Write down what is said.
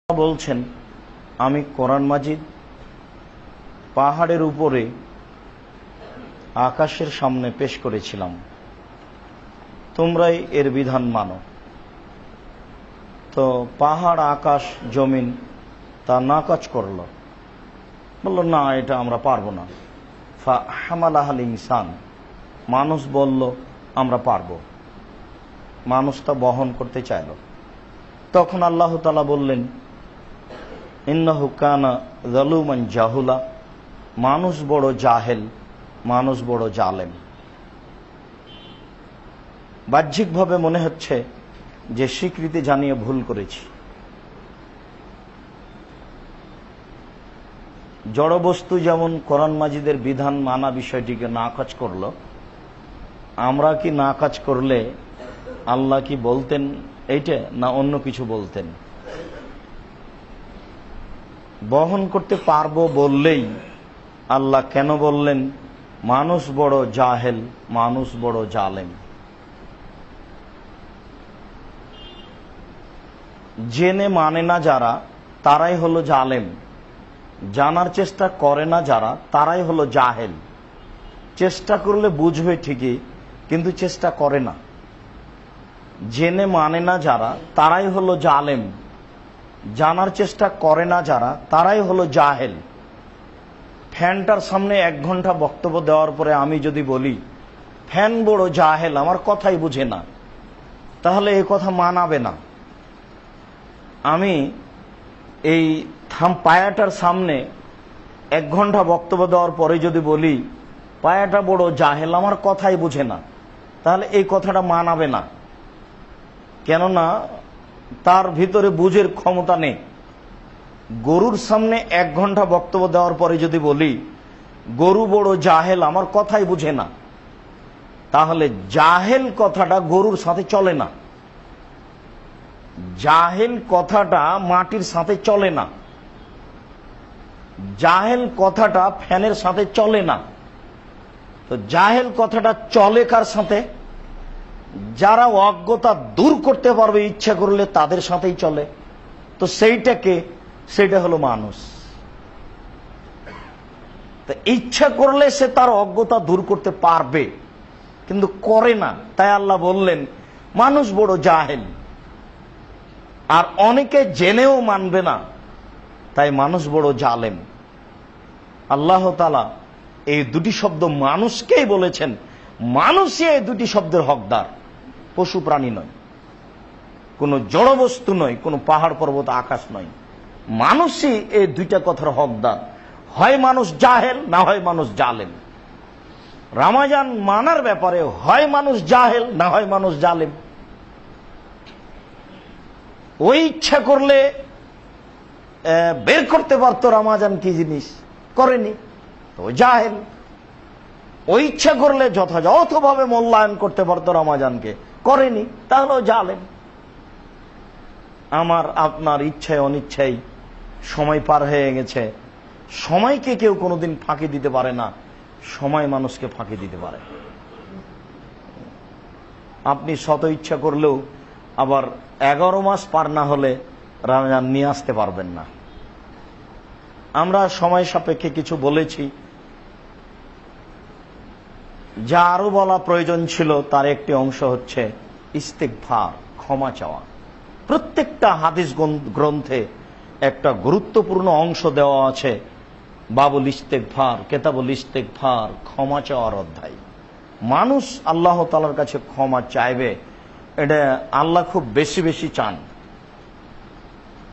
বলছেন, আমি কোরআন মাজিদ পাহাড়ের উপরে আকাশের সামনে পেশ করেছিলাম, তোমরাই এর বিধান মানো। তো পাহাড়, আকাশ, জমিন তা নাকচ করল, বলল না, এটা আমরা পারবো না। ফাহামালাহাল ইনসান, মানুষ বলল আমরা পারবো, মানুষ তা বহন করতে চাইল। তখন আল্লাহ তাআলা বললেন, ইন্নাহু কানা যালুমান জাহুলা, মানুষ বড় জাহেল, মানুষ বড় জালেম। বাহ্যিকভাবে মনে হচ্ছে যে স্বীকৃতি জানিয়ে ভুল করেছি। জড়বস্তু যেমন কোরআন মাজিদের বিধান মানা বিষয়টিকে নাকচ করল, আমরা কি নাকচ করলে আল্লাহ কি বলতেন এইটা, না অন্য কিছু বলতেন? বহন করতে পারবো বললেই আল্লাহ কেন বললেন মানুষ বড় জাহেল, মানুষ বড় জালেম? জেনে মানে না যারা, তারাই হলো জালেম। জানার চেষ্টা করে না যারা, তারাই হলো জাহেল। চেষ্টা করলে বুঝবে ঠিকই, কিন্তু চেষ্টা করে না। জেনে মানে না যারা, তারাই হলো জালেম। জানার চেষ্টা করে না যারা, তারাই হলো জাহেল। ফ্যানটার সামনে 1 ঘন্টা বক্তব্য দেওয়ার পরে আমি যদি বলি ফ্যান বড় জাহেল, আমার কথাই বুঝে না, তাহলে এই কথা মানাবে না। আমি এই পায়াটার সামনে 1 ঘন্টা বক্তব্য দেওয়ার পরে যদি বলি পায়াটা বড় জাহেল, আমার কথাই বুঝে না, তাহলে এই কথাটা মানাবে না। কেননা তার ভিতরে বুঝের ক্ষমতা নেই। গরুর সামনে 1 ঘন্টা বক্তব্য দেওয়ার পরে যদি বলি গরু বড় জাহেল, আমার কথাই বুঝে না, তাহলে জাহেল কথাটা গরুর সাথে চলে না। জাহেল কথাটা মাটির সাথে চলে না। জাহেল কথাটা ফ্যানের সাথে চলে না। তো জাহেল কথাটা চলে কার সাথে? যারা অজ্ঞতা দূর করতে পারবে ইচ্ছা করলে তাদের সাথেই চলে। তো সেইটা হলো মানুষ। তো ইচ্ছা করলে সে তার অজ্ঞতা দূর করতে পারবে, কিন্তু করে না। তাই আল্লাহ বললেন মানুষ বড় জাহেল। আর অনেকে জেনেও মানবে না, তাই মানুষ বড় জালেম। আল্লাহ তাআলা এই দুটি শব্দ মানুষকেই বলেছেন। মানুষই এই দুটি শব্দের হকদার, পশু প্রাণী নয়, কোনো জড়বস্তু নয়, কোনো পাহাড় পর্বত আকাশ নয়। মানুষই এই দুইটা কথার হকদার। হয় মানুষ জাহেল, না হয় মানুষ জালেম। রমাজান মানার ব্যাপারে হয় মানুষ জাহেল, না হয় মানুষ জালেম। ওই ইচ্ছা করলে বের করতে পারতো রমাজান কি জিনিস, করেনি, তো জাহেল। ওই ইচ্ছা করলে যথাযথভাবে মূল্যায়ন করতে পারতো রমাজানকে, করেনি, তাহলেও জালেম। আমার আপনার ইচ্ছায় অনিচ্ছায় সময় পার হয়ে গেছে। সময়কে কেউ কোনোদিন ফাঁকি দিতে পারে না, সময় মানুষকে ফাঁকি দিতে পারে। আপনি শত ইচ্ছা করলেও আবার 11 মাস পার না হলে রমজান নিয়ে আসতে পারবেন না। আমরা সময় সাপেক্ষে কিছু বলেছি, যা আরো বলা প্রয়োজন ছিল তার একটি অংশ হচ্ছে ইস্তেগফার, ক্ষমা চাওয়া। প্রত্যেকটা হাদিস গ্রন্থে একটা গুরুত্বপূর্ণ অংশ দেওয়া আছে, বাবুল ইস্তেগফার, কেতাবুল ইস্তেগফার, ক্ষমা চাওয়ার অধ্যায়। মানুষ আল্লাহ তাআলার কাছে ক্ষমা চাইবে, এটা আল্লাহ খুব বেশি বেশি চান।